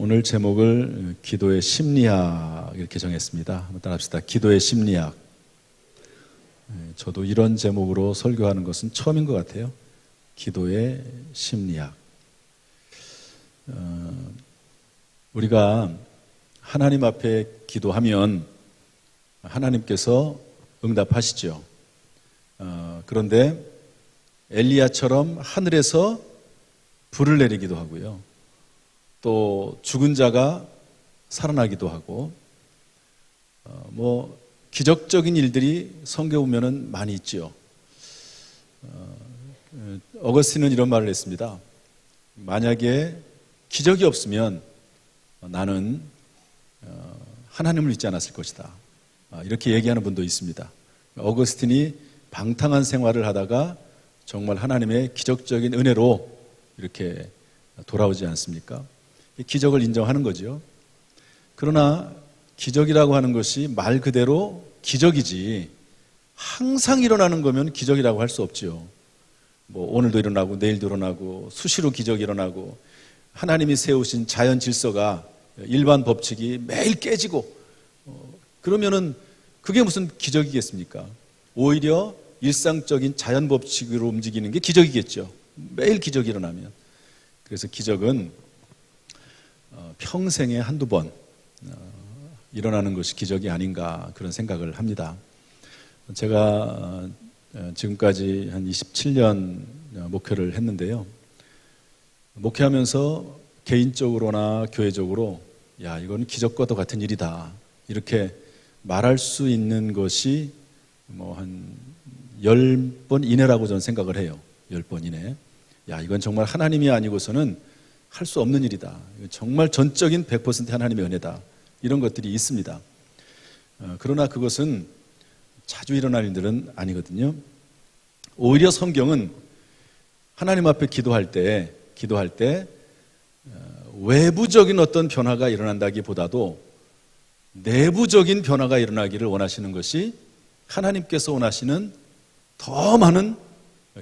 오늘 제목을 기도의 심리학 이렇게 정했습니다. 한번 따라합시다. 기도의 심리학. 저도 이런 제목으로 설교하는 것은 처음인 것 같아요. 기도의 심리학. 우리가 하나님 앞에 기도하면 하나님께서 응답하시죠. 그런데 엘리야처럼 하늘에서 불을 내리기도 하고요. 또 죽은 자가 살아나기도 하고 기적적인 일들이 성경에 보면은 많이 있죠. 어거스틴은 이런 말을 했습니다. 만약에 기적이 없으면 나는 하나님을 믿지 않았을 것이다. 이렇게 얘기하는 분도 있습니다. 어거스틴이 방탕한 생활을 하다가 정말 하나님의 기적적인 은혜로 이렇게 돌아오지 않습니까? 기적을 인정하는 거죠. 그러나 기적이라고 하는 것이 말 그대로 기적이지 항상 일어나는 거면 기적이라고 할 수 없죠. 오늘도 일어나고 내일도 일어나고 수시로 기적이 일어나고 하나님이 세우신 자연 질서가 일반 법칙이 매일 깨지고 그러면은 그게 무슨 기적이겠습니까? 오히려 일상적인 자연 법칙으로 움직이는 게 기적이겠죠. 매일 기적이 일어나면. 그래서 기적은 평생에 한두 번 일어나는 것이 기적이 아닌가 그런 생각을 합니다. 제가 지금까지 한 27년 목회를 했는데요. 목회하면서 개인적으로나 교회적으로 이건 기적과도 같은 일이다 이렇게 말할 수 있는 것이 한 10번 이내라고 저는 생각을 해요. 10번 이내. 이건 정말 하나님이 아니고서는 할 수 없는 일이다. 정말 전적인 100% 하나님의 은혜다. 이런 것들이 있습니다. 그러나 그것은 자주 일어날 일들은 아니거든요. 오히려 성경은 하나님 앞에 기도할 때 외부적인 어떤 변화가 일어난다기보다도 내부적인 변화가 일어나기를 원하시는 것이 하나님께서 원하시는 더 많은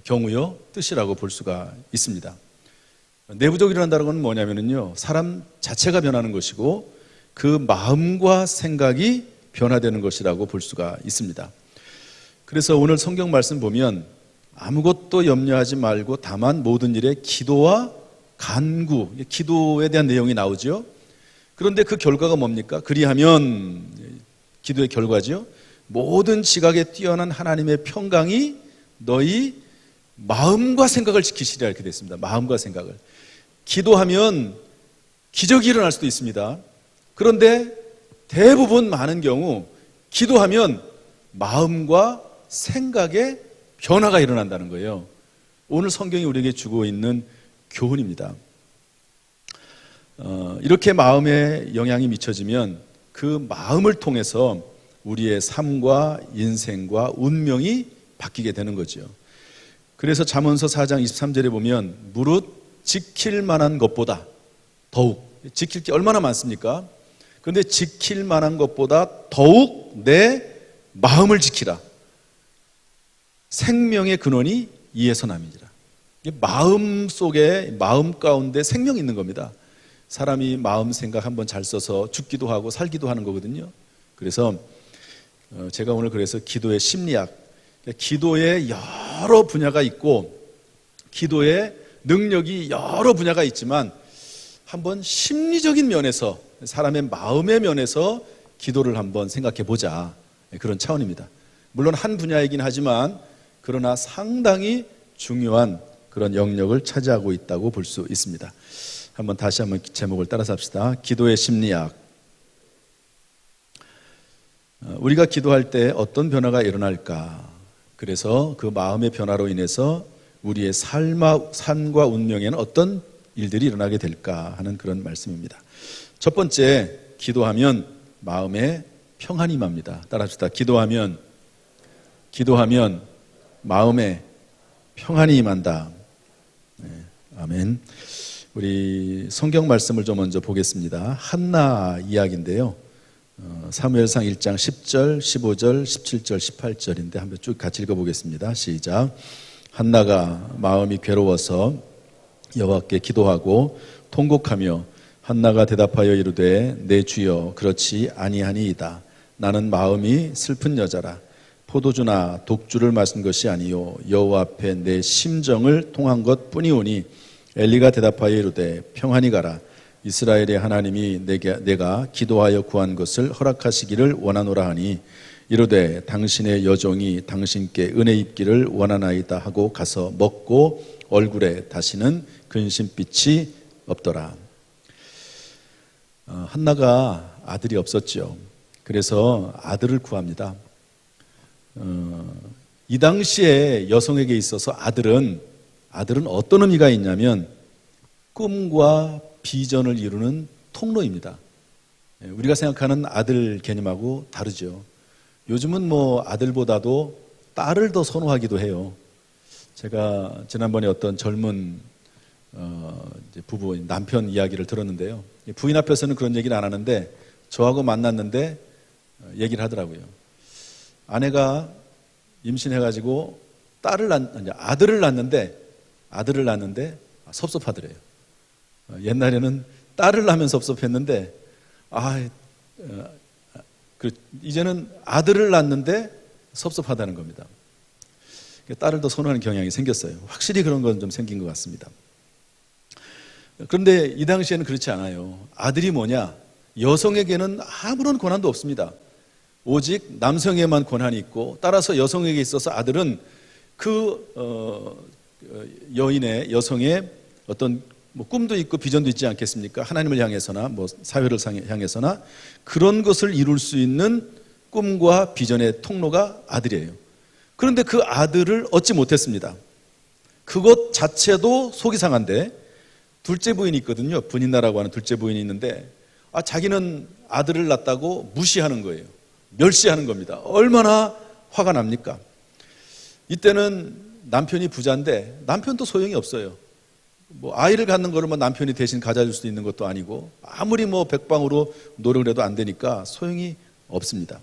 경우요 뜻이라고 볼 수가 있습니다. 내부적으로 일어난다는 건 뭐냐면요, 사람 자체가 변하는 것이고 그 마음과 생각이 변화되는 것이라고 볼 수가 있습니다. 그래서 오늘 성경 말씀 보면 아무것도 염려하지 말고 다만 모든 일에 기도와 간구, 기도에 대한 내용이 나오죠. 그런데 그 결과가 뭡니까? 그리하면 기도의 결과죠. 모든 지각에 뛰어난 하나님의 평강이 너희 마음과 생각을 지키시리라 이렇게 됐습니다. 마음과 생각을. 기도하면 기적이 일어날 수도 있습니다. 그런데 대부분 많은 경우 기도하면 마음과 생각에 변화가 일어난다는 거예요. 오늘 성경이 우리에게 주고 있는 교훈입니다. 이렇게 마음에 영향이 미쳐지면 그 마음을 통해서 우리의 삶과 인생과 운명이 바뀌게 되는 거죠. 그래서 잠언서 4장 23절에 보면 무릇 지킬 만한 것보다 더욱, 지킬 게 얼마나 많습니까? 그런데 지킬 만한 것보다 더욱 내 마음을 지키라. 생명의 근원이 이에서 남이니라. 마음 속에, 마음 가운데 생명이 있는 겁니다. 사람이 마음 생각 한번 잘 써서 죽기도 하고 살기도 하는 거거든요. 그래서 제가 오늘 그래서 기도의 심리학, 기도에 여러 분야가 있고 기도의 능력이 여러 분야가 있지만 한번 심리적인 면에서, 사람의 마음의 면에서 기도를 한번 생각해 보자, 그런 차원입니다. 물론 한 분야이긴 하지만 그러나 상당히 중요한 그런 영역을 차지하고 있다고 볼 수 있습니다. 다시 한번 제목을 따라서 합시다. 기도의 심리학. 우리가 기도할 때 어떤 변화가 일어날까? 그래서 그 마음의 변화로 인해서 우리의 삶과 운명에는 어떤 일들이 일어나게 될까 하는 그런 말씀입니다. 첫 번째, 기도하면 마음에 평안이 임합니다. 따라합시다. 기도하면 마음에 평안이 임한다. 네, 아멘. 우리 성경 말씀을 좀 먼저 보겠습니다. 한나 이야기인데요. 사무엘상 1장 10절, 15절, 17절, 18절인데 한번 쭉 같이 읽어보겠습니다. 시작. 한나가 마음이 괴로워서 여호와께 기도하고 통곡하며 한나가 대답하여 이르되 내 주여 그렇지 아니하니이다. 나는 마음이 슬픈 여자라. 포도주나 독주를 마신 것이 아니요 여호와 앞에 내 심정을 통한 것 뿐이오니. 엘리가 대답하여 이르되 평안히 가라. 이스라엘의 하나님이 내가 기도하여 구한 것을 허락하시기를 원하노라 하니 이르되 당신의 여종이 당신께 은혜 입기를 원하나이다 하고 가서 먹고 얼굴에 다시는 근심빛이 없더라. 한나가 아들이 없었죠. 그래서 아들을 구합니다. 이 당시에 여성에게 있어서 아들은 어떤 의미가 있냐면 꿈과 비전을 이루는 통로입니다. 우리가 생각하는 아들 개념하고 다르죠. 요즘은 뭐 아들보다도 딸을 더 선호하기도 해요. 제가 지난번에 어떤 젊은 부부 남편 이야기를 들었는데요. 부인 앞에서는 그런 얘기를 안 하는데 저하고 만났는데 얘기를 하더라고요. 아내가 임신해가지고 아들을 낳는데 섭섭하더래요. 옛날에는 딸을 낳으면 섭섭했는데 이제는 아들을 낳는데 섭섭하다는 겁니다. 딸을 더 선호하는 경향이 생겼어요. 확실히 그런 건 좀 생긴 것 같습니다. 그런데 이 당시에는 그렇지 않아요. 아들이 뭐냐? 여성에게는 아무런 권한도 없습니다. 오직 남성에만 권한이 있고, 따라서 여성에게 있어서 아들은 여성의 어떤 꿈도 있고 비전도 있지 않겠습니까? 하나님을 향해서나 사회를 향해서나 그런 것을 이룰 수 있는 꿈과 비전의 통로가 아들이에요. 그런데 그 아들을 얻지 못했습니다. 그것 자체도 속이 상한데, 둘째 부인이 있거든요. 분인나라고 하는 둘째 부인이 있는데 자기는 아들을 낳았다고 무시하는 거예요. 멸시하는 겁니다. 얼마나 화가 납니까? 이때는 남편이 부자인데 남편도 소용이 없어요. 아이를 갖는 거를 남편이 대신 가져줄 수 있는 것도 아니고, 아무리 백방으로 노력을 해도 안 되니까 소용이 없습니다.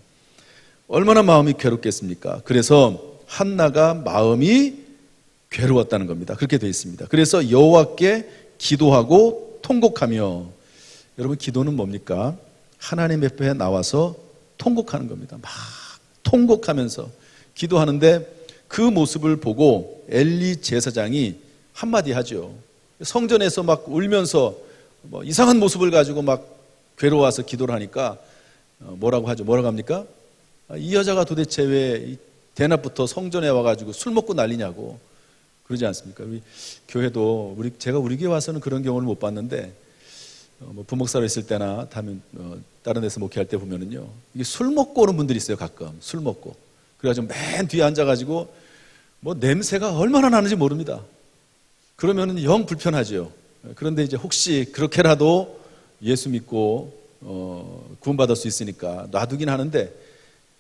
얼마나 마음이 괴롭겠습니까? 그래서 한나가 마음이 괴로웠다는 겁니다. 그렇게 되어 있습니다. 그래서 여호와께 기도하고 통곡하며, 여러분 기도는 뭡니까? 하나님 앞에 나와서 통곡하는 겁니다. 막 통곡하면서 기도하는데 그 모습을 보고 엘리 제사장이 한마디 하죠. 성전에서 막 울면서 이상한 모습을 가지고 막 괴로워서 기도를 하니까 뭐라고 하죠? 뭐라고 합니까? 이 여자가 도대체 왜 대낮부터 성전에 와가지고 술 먹고 난리냐고 그러지 않습니까? 우리 교회도 제가 우리 교회 와서는 그런 경우를 못 봤는데 부목사로 있을 때나 다른 데서 목회할 때 보면은요, 이게 술 먹고 오는 분들이 있어요. 가끔 술 먹고 그래가지고 맨 뒤에 앉아가지고 냄새가 얼마나 나는지 모릅니다. 그러면은 영 불편하죠. 그런데 이제 혹시 그렇게라도 예수 믿고 구원받을 수 있으니까 놔두긴 하는데,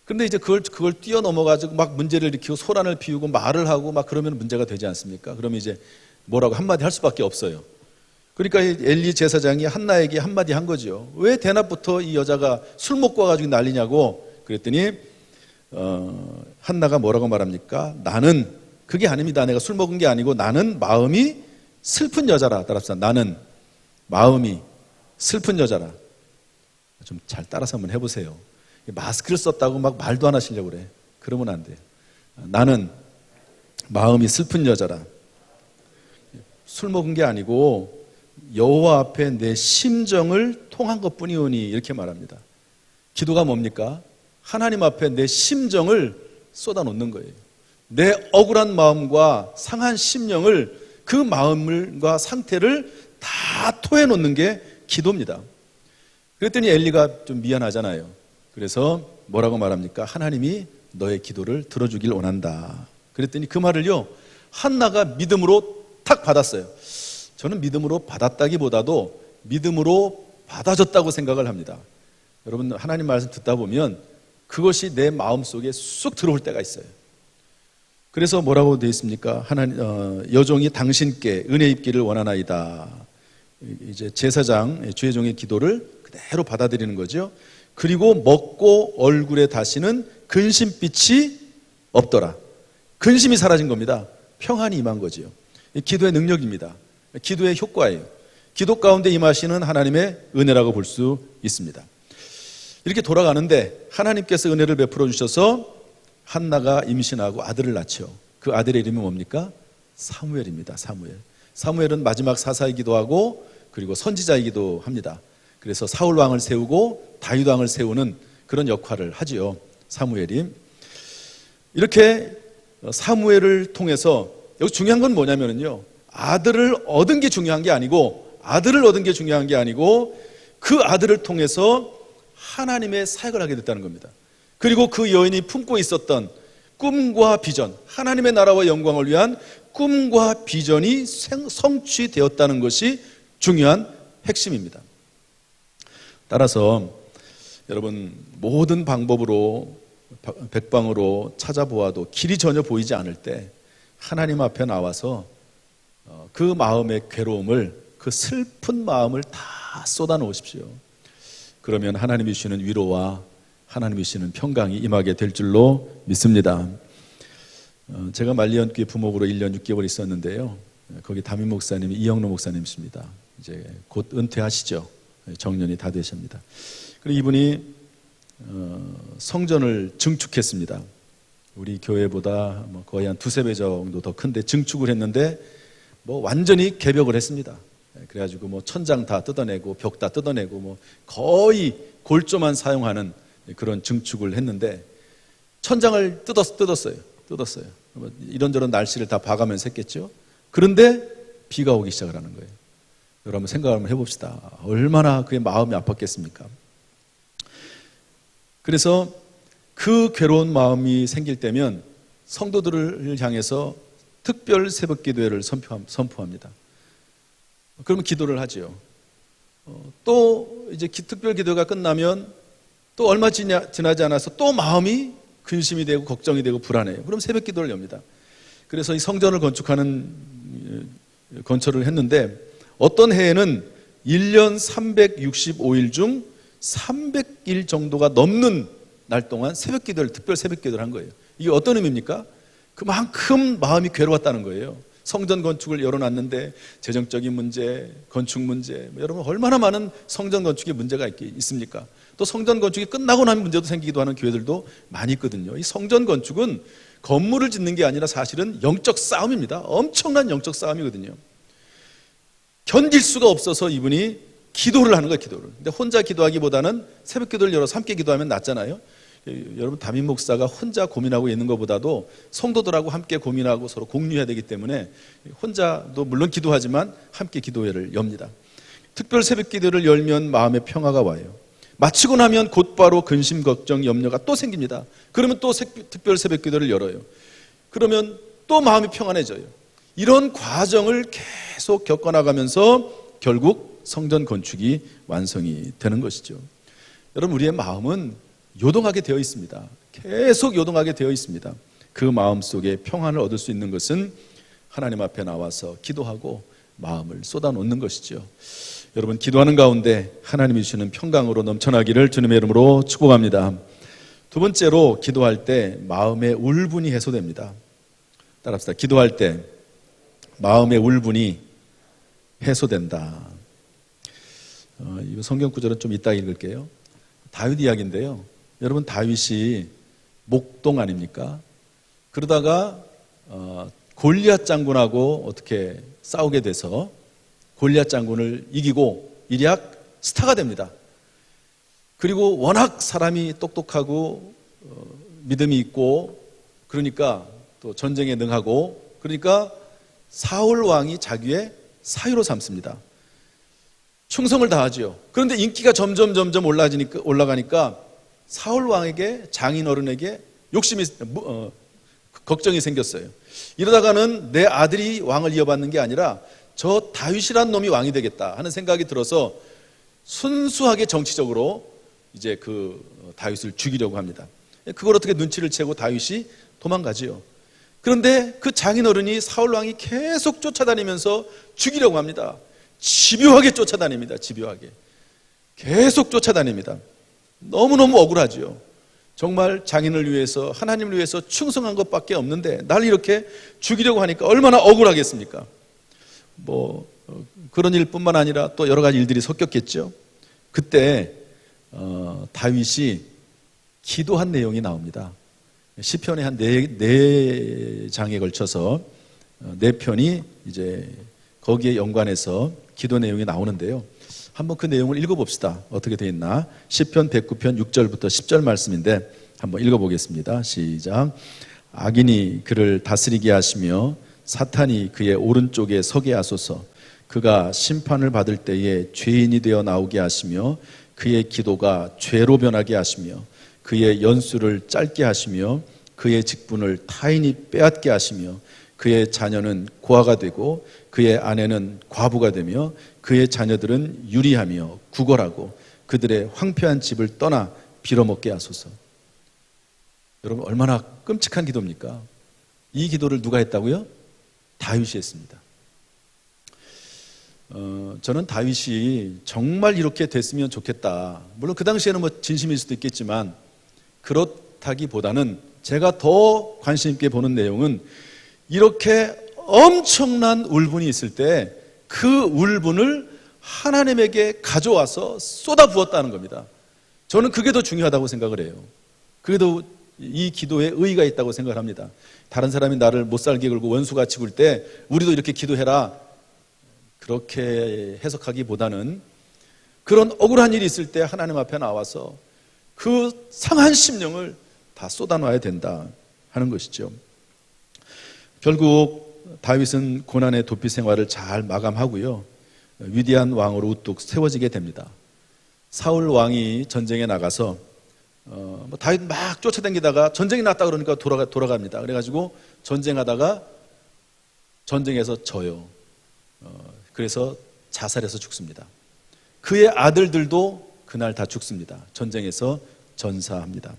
근데 이제 그걸 뛰어넘어가지고 막 문제를 일으키고 소란을 피우고 말을 하고 막 그러면 문제가 되지 않습니까? 그러면 이제 뭐라고 한마디 할 수밖에 없어요. 그러니까 엘리 제사장이 한나에게 한마디 한 거죠. 왜 대낮부터 이 여자가 술 먹고 와가지고 난리냐고 그랬더니 한나가 뭐라고 말합니까? 나는 그게 아닙니다. 내가 술 먹은 게 아니고 나는 마음이 슬픈 여자라. 따라서 나는 마음이 슬픈 여자라. 좀 잘 따라서 한번 해보세요. 마스크를 썼다고 막 말도 안 하시려고 그래. 그러면 안 돼요. 나는 마음이 슬픈 여자라. 술 먹은 게 아니고 여호와 앞에 내 심정을 통한 것뿐이오니, 이렇게 말합니다. 기도가 뭡니까? 하나님 앞에 내 심정을 쏟아놓는 거예요. 내 억울한 마음과 상한 심령을, 그 마음과 상태를 다 토해놓는 게 기도입니다. 그랬더니 엘리가 좀 미안하잖아요. 그래서 뭐라고 말합니까? 하나님이 너의 기도를 들어주길 원한다. 그랬더니 그 말을요, 한나가 믿음으로 탁 받았어요. 저는 믿음으로 받았다기보다도 믿음으로 받아줬다고 생각을 합니다. 여러분, 하나님 말씀 듣다 보면 그것이 내 마음속에 쑥 들어올 때가 있어요. 그래서 뭐라고 되어 있습니까? 여종이 당신께 은혜 입기를 원하나이다. 이제 제사장, 주의 종의 기도를 그대로 받아들이는 거죠. 그리고 먹고 얼굴에 다시는 근심빛이 없더라. 근심이 사라진 겁니다. 평안이 임한 거지요. 기도의 능력입니다. 기도의 효과예요. 기도 가운데 임하시는 하나님의 은혜라고 볼 수 있습니다. 이렇게 돌아가는데 하나님께서 은혜를 베풀어 주셔서 한나가 임신하고 아들을 낳죠. 그 아들의 이름이 뭡니까? 사무엘입니다. 사무엘. 사무엘은 마지막 사사이기도 하고 그리고 선지자이기도 합니다. 그래서 사울 왕을 세우고 다윗 왕을 세우는 그런 역할을 하지요. 사무엘이. 이렇게 사무엘을 통해서 여기 중요한 건 뭐냐면요. 아들을 얻은 게 중요한 게 아니고 그 아들을 통해서 하나님의 사역을 하게 됐다는 겁니다. 그리고 그 여인이 품고 있었던 꿈과 비전, 하나님의 나라와 영광을 위한 꿈과 비전이 성취되었다는 것이 중요한 핵심입니다. 따라서 여러분 모든 방법으로 백방으로 찾아보아도 길이 전혀 보이지 않을 때 하나님 앞에 나와서 그 마음의 괴로움을, 그 슬픈 마음을 다 쏟아 놓으십시오. 그러면 하나님이 주시는 위로와 하나님이 주시는 평강이 임하게 될 줄로 믿습니다. 제가 말리언교회 부목으로 1년 6개월 있었는데요. 거기 담임 목사님이 이영로 목사님이십니다. 이제 곧 은퇴하시죠. 정년이 다 되십니다. 그리고 이분이 성전을 증축했습니다. 우리 교회보다 거의 한 두세 배 정도 더 큰데 증축을 했는데 완전히 개벽을 했습니다. 그래가지고 천장 다 뜯어내고 벽 다 뜯어내고 거의 골조만 사용하는 그런 증축을 했는데 천장을 뜯었어요. 이런저런 날씨를 다 봐가면서 했겠죠. 그런데 비가 오기 시작을 하는 거예요. 여러분 생각을 한번 해봅시다. 얼마나 그의 마음이 아팠겠습니까? 그래서 그 괴로운 마음이 생길 때면 성도들을 향해서 특별 새벽 기도회를 선포합니다. 그러면 기도를 하지요. 또 이제 특별 기도가 끝나면 또 얼마 지나지 않아서 또 마음이 근심이 되고 걱정이 되고 불안해요. 그럼 새벽 기도를 엽니다. 그래서 이 성전을 건설을 했는데 어떤 해에는 1년 365일 중 300일 정도가 넘는 날 동안 특별 새벽 기도를 한 거예요. 이게 어떤 의미입니까? 그만큼 마음이 괴로웠다는 거예요. 성전 건축을 열어놨는데 재정적인 문제, 건축 문제, 여러분 얼마나 많은 성전 건축에 문제가 있습니까? 또 성전 건축이 끝나고 나면 문제도 생기기도 하는 교회들도 많이 있거든요. 이 성전 건축은 건물을 짓는 게 아니라 사실은 영적 싸움입니다. 엄청난 영적 싸움이거든요. 견딜 수가 없어서 이분이 기도를 하는 거예요. 기도를. 근데 혼자 기도하기보다는 새벽 기도를 열어서 함께 기도하면 낫잖아요. 여러분 담임 목사가 혼자 고민하고 있는 것보다도 성도들하고 함께 고민하고 서로 공유해야 되기 때문에 혼자도 물론 기도하지만 함께 기도회를 엽니다. 특별 새벽 기도를 열면 마음의 평화가 와요. 마치고 나면 곧바로 근심, 걱정, 염려가 또 생깁니다. 그러면 또 특별 새벽 기도를 열어요. 그러면 또 마음이 평안해져요. 이런 과정을 계속 겪어나가면서 결국 성전 건축이 완성이 되는 것이죠. 여러분 우리의 마음은 요동하게 되어 있습니다. 계속 요동하게 되어 있습니다. 그 마음 속에 평안을 얻을 수 있는 것은 하나님 앞에 나와서 기도하고 마음을 쏟아놓는 것이죠. 여러분 기도하는 가운데 하나님이 주시는 평강으로 넘쳐나기를 주님의 이름으로 축복합니다. 두 번째로 기도할 때 마음의 울분이 해소됩니다. 따라합시다. 기도할 때 마음의 울분이 해소된다. 이 성경 구절은 좀 이따 읽을게요. 다윗 이야기인데요. 여러분 다윗이 목동 아닙니까? 그러다가 골리앗 장군하고 어떻게 싸우게 돼서 골리앗 장군을 이기고 일약 스타가 됩니다. 그리고 워낙 사람이 똑똑하고 믿음이 있고 그러니까 또 전쟁에 능하고 그러니까 사울 왕이 자기의 사위로 삼습니다. 충성을 다하죠. 그런데 인기가 점점 올라가니까 사울 왕에게 장인어른에게 욕심이 걱정이 생겼어요. 이러다가는 내 아들이 왕을 이어받는 게 아니라 저 다윗이란 놈이 왕이 되겠다 하는 생각이 들어서 순수하게 정치적으로 이제 그 다윗을 죽이려고 합니다. 그걸 어떻게 눈치를 채고 다윗이 도망가지요. 그런데 그 장인어른이 사울 왕이 계속 쫓아다니면서 죽이려고 합니다. 집요하게 쫓아다닙니다. 집요하게. 계속 쫓아다닙니다. 너무너무 억울하지요. 정말 장인을 위해서 하나님을 위해서 충성한 것밖에 없는데 날 이렇게 죽이려고 하니까 얼마나 억울하겠습니까? 그런 일뿐만 아니라 또 여러 가지 일들이 섞였겠죠. 그때 다윗이 기도한 내용이 나옵니다. 시편의 한 네 장에 걸쳐서 네 편이 이제 거기에 연관해서 기도 내용이 나오는데요. 한번 그 내용을 읽어봅시다. 어떻게 되어 있나? 시편 109편 6절부터 10절 말씀인데 한번 읽어보겠습니다. 시작. 악인이 그를 다스리게 하시며 사탄이 그의 오른쪽에 서게 하소서. 그가 심판을 받을 때에 죄인이 되어 나오게 하시며 그의 기도가 죄로 변하게 하시며 그의 연수를 짧게 하시며 그의 직분을 타인이 빼앗게 하시며 그의 자녀는 고아가 되고 그의 아내는 과부가 되며 그의 자녀들은 유리하며 구걸하고 그들의 황폐한 집을 떠나 빌어먹게 하소서. 여러분 얼마나 끔찍한 기도입니까? 이 기도를 누가 했다고요? 다윗이 했습니다. 저는 다윗이 정말 이렇게 됐으면 좋겠다. 물론 그 당시에는 뭐 진심일 수도 있겠지만 그렇다기보다는 제가 더 관심 있게 보는 내용은 이렇게 엄청난 울분이 있을 때 그 울분을 하나님에게 가져와서 쏟아 부었다는 겁니다. 저는 그게 더 중요하다고 생각을 해요. 그게 더 이 기도에 의의가 있다고 생각을 합니다. 다른 사람이 나를 못살게 굴고 원수같이 굴 때 우리도 이렇게 기도해라, 그렇게 해석하기보다는 그런 억울한 일이 있을 때 하나님 앞에 나와서 그 상한 심령을 다 쏟아놔야 된다 하는 것이죠. 결국 다윗은 고난의 도피 생활을 잘 마감하고요, 위대한 왕으로 우뚝 세워지게 됩니다. 사울 왕이 전쟁에 나가서 다윗 막 쫓아다니다가 전쟁이 났다 그러니까 돌아갑니다. 그래가지고 전쟁하다가 전쟁에서 져요. 그래서 자살해서 죽습니다. 그의 아들들도 그날 다 죽습니다. 전쟁에서 전사합니다.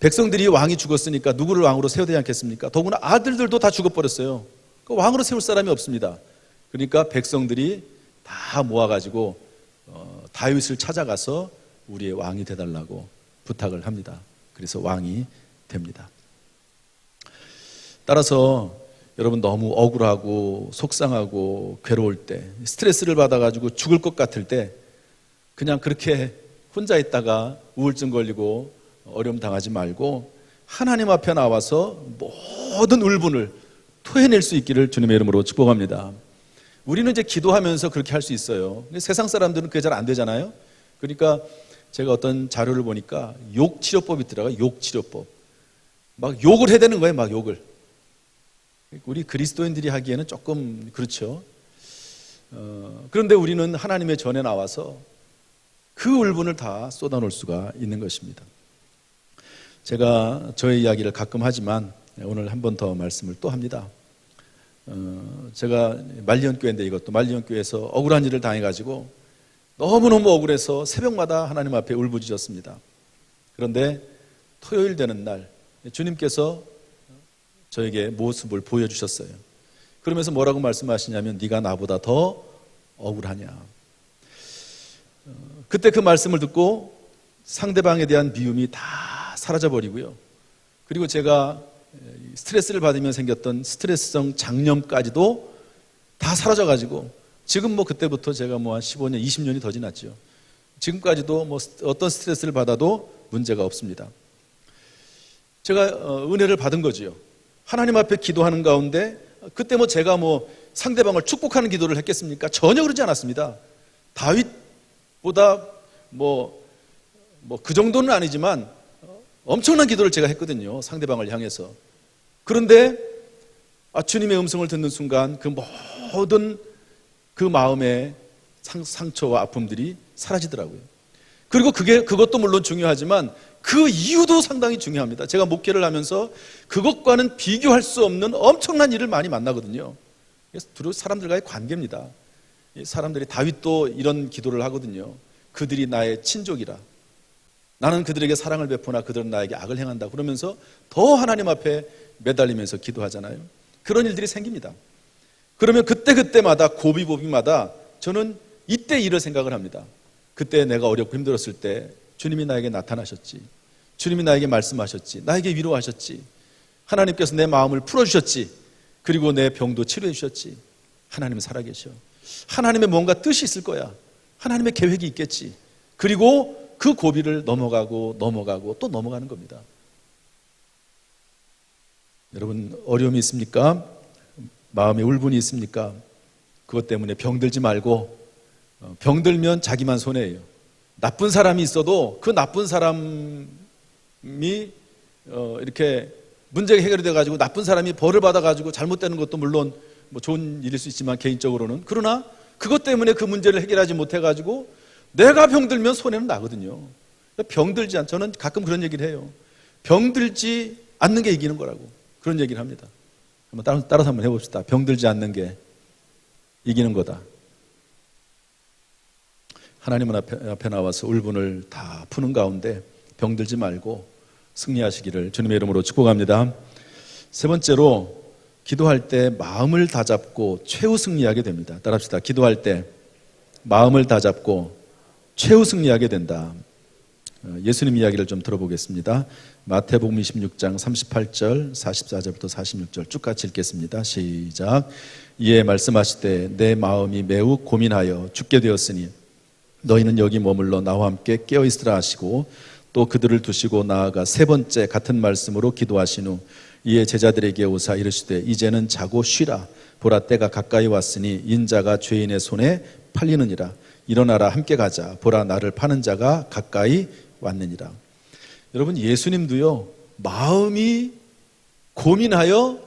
백성들이 왕이 죽었으니까 누구를 왕으로 세워야 되지 않겠습니까? 더구나 아들들도 다 죽어버렸어요. 그 왕으로 세울 사람이 없습니다. 그러니까 백성들이 다 모아가지고 다윗을 찾아가서 우리의 왕이 되달라고 부탁을 합니다. 그래서 왕이 됩니다. 따라서 여러분 너무 억울하고 속상하고 괴로울 때, 스트레스를 받아가지고 죽을 것 같을 때 그냥 그렇게 혼자 있다가 우울증 걸리고 어려움 당하지 말고 하나님 앞에 나와서 모든 울분을 토해낼 수 있기를 주님의 이름으로 축복합니다. 우리는 이제 기도하면서 그렇게 할 수 있어요. 근데 세상 사람들은 그게 잘 안 되잖아요. 그러니까 제가 어떤 자료를 보니까 욕치료법이 있더라고요. 욕치료법. 막 욕을 해야 되는 거예요. 막 욕을. 우리 그리스도인들이 하기에는 조금 그렇죠. 그런데 우리는 하나님의 전에 나와서 그 울분을 다 쏟아놓을 수가 있는 것입니다. 제가 저의 이야기를 가끔 하지만 오늘 한 번 더 말씀을 또 합니다. 제가 말리언교회인데 이것도 말리언교회에서 억울한 일을 당해가지고 너무너무 억울해서 새벽마다 하나님 앞에 울부짖었습니다. 그런데 토요일 되는 날 주님께서 저에게 모습을 보여주셨어요. 그러면서 뭐라고 말씀하시냐면 네가 나보다 더 억울하냐. 그때 그 말씀을 듣고 상대방에 대한 미움이 다 사라져버리고요. 그리고 제가 스트레스를 받으면 생겼던 스트레스성 장염까지도 다 사라져가지고 지금 뭐 그때부터 제가 뭐 한 15년, 20년이 더 지났죠. 지금까지도 뭐 어떤 스트레스를 받아도 문제가 없습니다. 제가 은혜를 받은 거지요. 하나님 앞에 기도하는 가운데 그때 뭐 제가 뭐 상대방을 축복하는 기도를 했겠습니까? 전혀 그러지 않았습니다. 다윗보다 뭐 그 정도는 아니지만 엄청난 기도를 제가 했거든요. 상대방을 향해서. 그런데 주님의 음성을 듣는 순간 그 모든 그 마음의 상처와 아픔들이 사라지더라고요. 그리고 그것도 물론 중요하지만 그 이유도 상당히 중요합니다. 제가 목회를 하면서 그것과는 비교할 수 없는 엄청난 일을 많이 만나거든요. 그래서 두루 사람들과의 관계입니다. 사람들이 다윗도 이런 기도를 하거든요. 그들이 나의 친족이라. 나는 그들에게 사랑을 베푸나 그들은 나에게 악을 행한다. 그러면서 더 하나님 앞에 매달리면서 기도하잖아요. 그런 일들이 생깁니다. 그러면 그때마다 고비고비마다 저는 이때 일을 생각을 합니다. 그때 내가 어렵고 힘들었을 때 주님이 나에게 나타나셨지. 주님이 나에게 말씀하셨지. 나에게 위로하셨지. 하나님께서 내 마음을 풀어주셨지. 그리고 내 병도 치료해 주셨지. 하나님은 살아계셔. 하나님의 뭔가 뜻이 있을 거야. 하나님의 계획이 있겠지. 그리고 그 고비를 넘어가고 또 넘어가는 겁니다. 여러분, 어려움이 있습니까? 마음에 울분이 있습니까? 그것 때문에 병들지 말고, 병들면 자기만 손해예요. 나쁜 사람이 있어도 그 나쁜 사람이 이렇게 문제가 해결이 돼가지고 나쁜 사람이 벌을 받아가지고 잘못되는 것도 물론 뭐 좋은 일일 수 있지만 개인적으로는, 그러나 그것 때문에 그 문제를 해결하지 못해가지고 내가 병들면 손해는 나거든요. 병들지 않, 저는 가끔 그런 얘기를 해요. 병들지 않는 게 이기는 거라고 그런 얘기를 합니다. 한번 따라서 한번 해봅시다. 병들지 않는 게 이기는 거다. 하나님 앞에 나와서 울분을 다 푸는 가운데 병들지 말고 승리하시기를 주님의 이름으로 축복합니다. 세 번째로, 기도할 때 마음을 다잡고 최후 승리하게 됩니다. 따라합시다. 기도할 때 마음을 다잡고 최후 승리하게 된다. 예수님 이야기를 좀 들어보겠습니다. 마태복음 26장 38절 44절부터 46절 쭉 같이 읽겠습니다. 시작. 이에 말씀하시되 내 마음이 매우 고민하여 죽게 되었으니 너희는 여기 머물러 나와 함께 깨어있으라 하시고, 또 그들을 두시고 나아가 세 번째 같은 말씀으로 기도하신 후 이에 제자들에게 오사 이르시되 이제는 자고 쉬라. 보라, 때가 가까이 왔으니 인자가 죄인의 손에 팔리느니라. 일어나라, 함께 가자. 보라, 나를 파는 자가 가까이 왔느니라. 여러분, 예수님도요 마음이 고민하여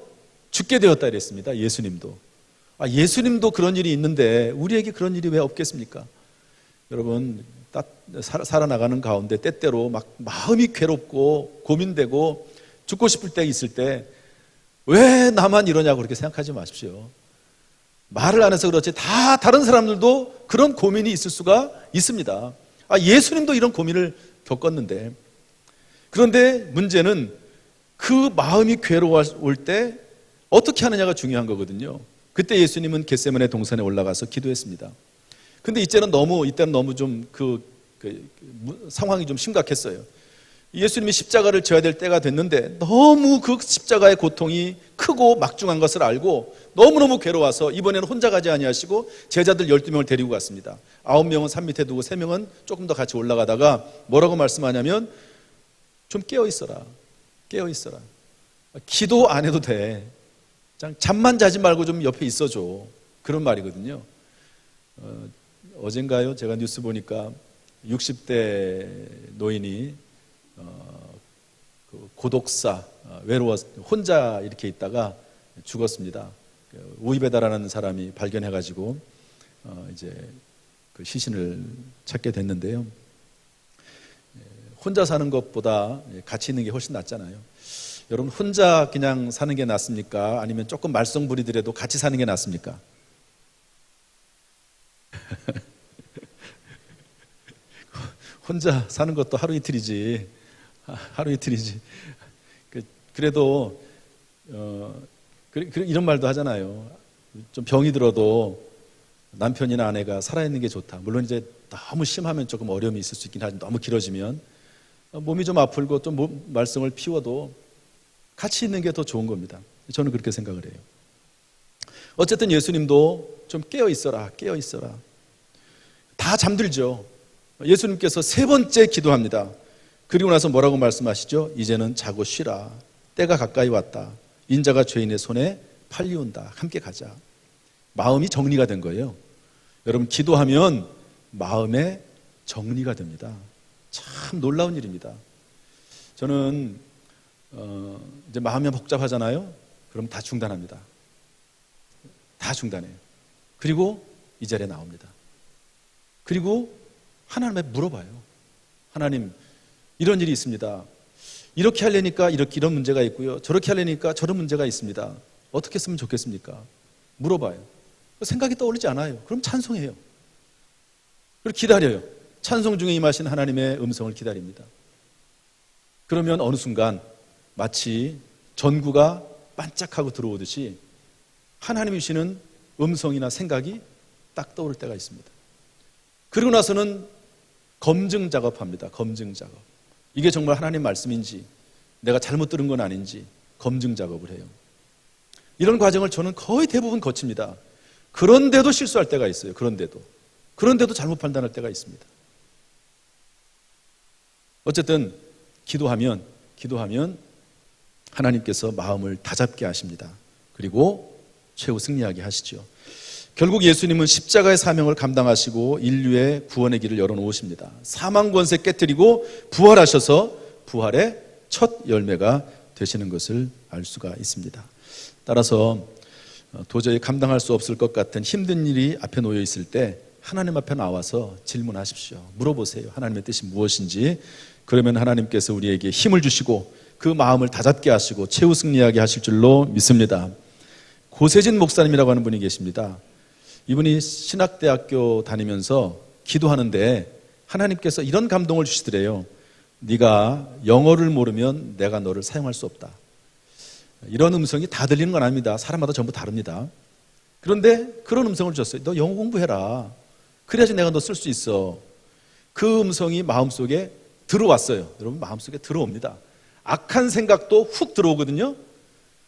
죽게 되었다 이랬습니다. 예수님도 그런 일이 있는데 우리에게 그런 일이 왜 없겠습니까? 여러분, 살아나가는 가운데 때때로 막 마음이 괴롭고 고민되고 죽고 싶을 때 있을 때 왜 나만 이러냐고 그렇게 생각하지 마십시오. 말을 안 해서 그렇지 다 다른 사람들도 그런 고민이 있을 수가 있습니다. 예수님도 이런 고민을 겪었는데, 그런데 문제는 그 마음이 괴로울 때 어떻게 하느냐가 중요한 거거든요. 그때 예수님은 겟세마네 동산에 올라가서 기도했습니다. 근데 이때는 너무 좀 상황이 좀 심각했어요. 예수님이 십자가를 져야 될 때가 됐는데 너무 그 십자가의 고통이 크고 막중한 것을 알고 너무너무 괴로워서 이번에는 혼자 가지 아니하시고 제자들 12명을 데리고 갔습니다. 9명은 산 밑에 두고 3명은 조금 더 같이 올라가다가 뭐라고 말씀하냐면, 좀 깨어있어라. 기도 안 해도 돼. 잠만 자지 말고 좀 옆에 있어줘. 그런 말이거든요. 어젠가요? 제가 뉴스 보니까 60대 노인이 고독사, 외로워서 혼자 이렇게 있다가 죽었습니다. 우이베다라는 사람이 발견해가지고 이제 그 시신을 찾게 됐는데요. 혼자 사는 것보다 같이 있는 게 훨씬 낫잖아요. 여러분, 혼자 그냥 사는 게 낫습니까? 아니면 조금 말썽 부리더라도 같이 사는 게 낫습니까? 혼자 사는 것도 하루 이틀이지. 그래도 이런 말도 하잖아요. 좀 병이 들어도 남편이나 아내가 살아있는 게 좋다. 물론 이제 너무 심하면 조금 어려움이 있을 수 있긴 하지만 너무 길어지면 몸이 좀 아프고 좀 말썽을 피워도 같이 있는 게 더 좋은 겁니다. 저는 그렇게 생각을 해요. 어쨌든 예수님도 좀 깨어있어라. 다 잠들죠. 예수님께서 세 번째 기도합니다. 그리고 나서 뭐라고 말씀하시죠? 이제는 자고 쉬라. 때가 가까이 왔다. 인자가 죄인의 손에 팔리온다. 함께 가자. 마음이 정리가 된 거예요. 여러분, 기도하면 마음에 정리가 됩니다. 참 놀라운 일입니다. 저는 이제 마음이 복잡하잖아요. 그럼 다 중단합니다. 다 중단해요. 그리고 이 자리에 나옵니다. 그리고 하나님께 물어봐요. 하나님, 이런 일이 있습니다. 이렇게 하려니까 이런 문제가 있고요. 저렇게 하려니까 저런 문제가 있습니다. 어떻게 했으면 좋겠습니까? 물어봐요. 생각이 떠오르지 않아요. 그럼 찬송해요. 그리고 기다려요. 찬송 중에 임하신 하나님의 음성을 기다립니다. 그러면 어느 순간 마치 전구가 반짝하고 들어오듯이 하나님이 주시는 음성이나 생각이 딱 떠오를 때가 있습니다. 그리고 나서는 검증 작업합니다. 검증 작업. 이게 정말 하나님 말씀인지 내가 잘못 들은 건 아닌지 검증 작업을 해요. 이런 과정을 저는 거의 대부분 거칩니다. 그런데도 실수할 때가 있어요. 그런데도 잘못 판단할 때가 있습니다. 어쨌든 기도하면 하나님께서 마음을 다잡게 하십니다. 그리고 최후 승리하게 하시죠. 결국 예수님은 십자가의 사명을 감당하시고 인류의 구원의 길을 열어놓으십니다. 사망 권세 깨뜨리고 부활하셔서 부활의 첫 열매가 되시는 것을 알 수가 있습니다. 따라서 도저히 감당할 수 없을 것 같은 힘든 일이 앞에 놓여 있을 때 하나님 앞에 나와서 질문하십시오. 물어보세요. 하나님의 뜻이 무엇인지. 그러면 하나님께서 우리에게 힘을 주시고 그 마음을 다잡게 하시고 최후 승리하게 하실 줄로 믿습니다. 고세진 목사님이라고 하는 분이 계십니다. 이분이 신학대학교 다니면서 기도하는데 하나님께서 이런 감동을 주시더래요. 네가 영어를 모르면 내가 너를 사용할 수 없다. 이런 음성이 다 들리는 건 아닙니다. 사람마다 전부 다릅니다. 그런데 그런 음성을 주셨어요. 너 영어 공부해라. 그래야지 내가 너 쓸 수 있어. 그 음성이 마음속에 들어왔어요. 여러분, 마음속에 들어옵니다. 악한 생각도 훅 들어오거든요.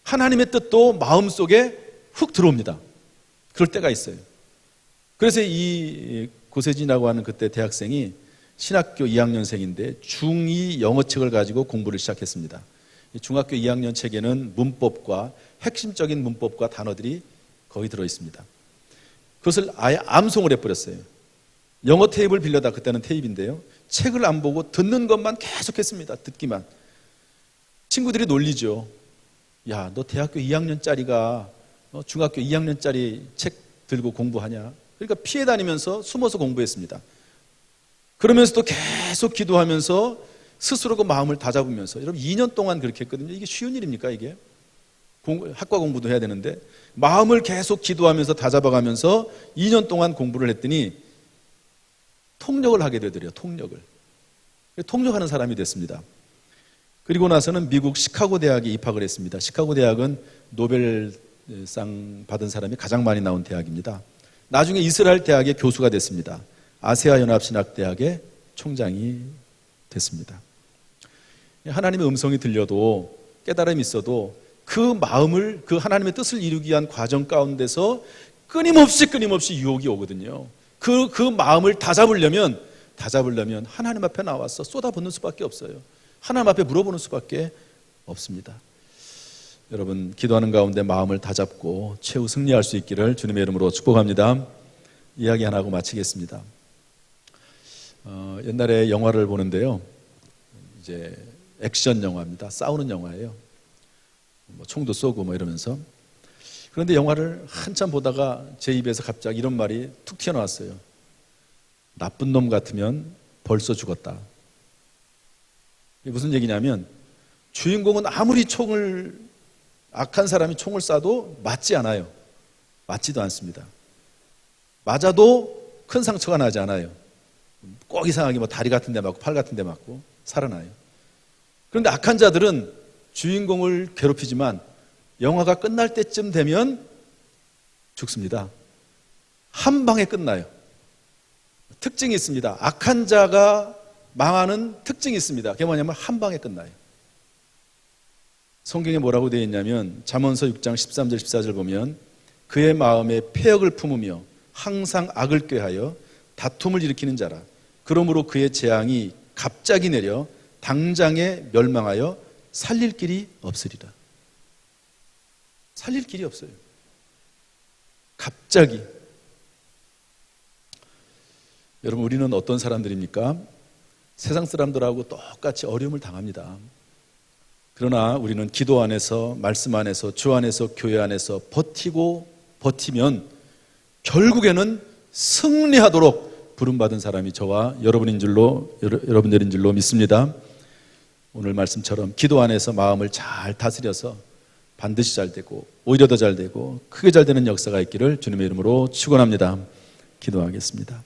하나님의 뜻도 마음속에 훅 들어옵니다. 그럴 때가 있어요. 그래서 이 고세진이라고 하는 그때 대학생이 신학교 2학년생인데 중2 영어책을 가지고 공부를 시작했습니다. 중학교 2학년 책에는 문법과 핵심적인 문법과 단어들이 거의 들어있습니다. 그것을 아예 암송을 해버렸어요. 영어 테이프를 빌려다, 그때는 테이프인데요, 책을 안 보고 듣는 것만 계속했습니다. 듣기만. 친구들이 놀리죠. 야, 너 대학교 2학년짜리가 중학교 2학년짜리 책 들고 공부하냐. 그러니까 피해 다니면서 숨어서 공부했습니다. 그러면서도 계속 기도하면서 스스로 그 마음을 다잡으면서, 여러분 2년 동안 그렇게 했거든요. 이게 쉬운 일입니까 이게? 학과 공부도 해야 되는데 마음을 계속 기도하면서 다잡아가면서 2년 동안 공부를 했더니 통역을 하게 되더래요. 통역하는 사람이 됐습니다. 그리고 나서는 미국 시카고 대학에 입학을 했습니다. 시카고 대학은 노벨상 받은 사람이 가장 많이 나온 대학입니다. 나중에 이스라엘 대학의 교수가 됐습니다. 아세아 연합신학대학의 총장이 됐습니다. 하나님의 음성이 들려도, 깨달음이 있어도 그 마음을, 그 하나님의 뜻을 이루기 위한 과정 가운데서 끊임없이 유혹이 오거든요. 그 마음을 다잡으려면 하나님 앞에 나와서 쏟아붓는 수밖에 없어요. 하나님 앞에 물어보는 수밖에 없습니다. 여러분, 기도하는 가운데 마음을 다잡고 최후 승리할 수 있기를 주님의 이름으로 축복합니다. 이야기 하나 하고 마치겠습니다. 옛날에 영화를 보는데요, 이제 액션 영화입니다. 싸우는 영화예요. 총도 쏘고 이러면서. 그런데 영화를 한참 보다가 제 입에서 갑자기 이런 말이 툭 튀어나왔어요. 나쁜 놈 같으면 벌써 죽었다. 이게 무슨 얘기냐면, 주인공은 아무리 악한 사람이 총을 쏴도 맞지 않아요. 맞지도 않습니다. 맞아도 큰 상처가 나지 않아요. 꼭 이상하게 다리 같은 데 맞고 팔 같은 데 맞고 살아나요. 그런데 악한 자들은 주인공을 괴롭히지만 영화가 끝날 때쯤 되면 죽습니다. 한 방에 끝나요. 특징이 있습니다. 악한 자가 망하는 특징이 있습니다. 그게 뭐냐면 한 방에 끝나요. 성경에 뭐라고 되어 있냐면 잠언서 6장 13절 14절 보면, 그의 마음에 패역을 품으며 항상 악을 꾀하여 다툼을 일으키는 자라. 그러므로 그의 재앙이 갑자기 내려 당장에 멸망하여 살릴 길이 없으리라. 살릴 길이 없어요. 갑자기. 여러분, 우리는 어떤 사람들입니까? 세상 사람들하고 똑같이 어려움을 당합니다. 그러나 우리는 기도 안에서, 말씀 안에서, 주 안에서, 교회 안에서 버티면 결국에는 승리하도록 부름받은 사람이 저와 여러분들인 줄로 믿습니다. 오늘 말씀처럼 기도 안에서 마음을 잘 다스려서 반드시 잘 되고, 오히려 더 잘 되고 크게 잘 되는 역사가 있기를 주님의 이름으로 축원합니다. 기도하겠습니다.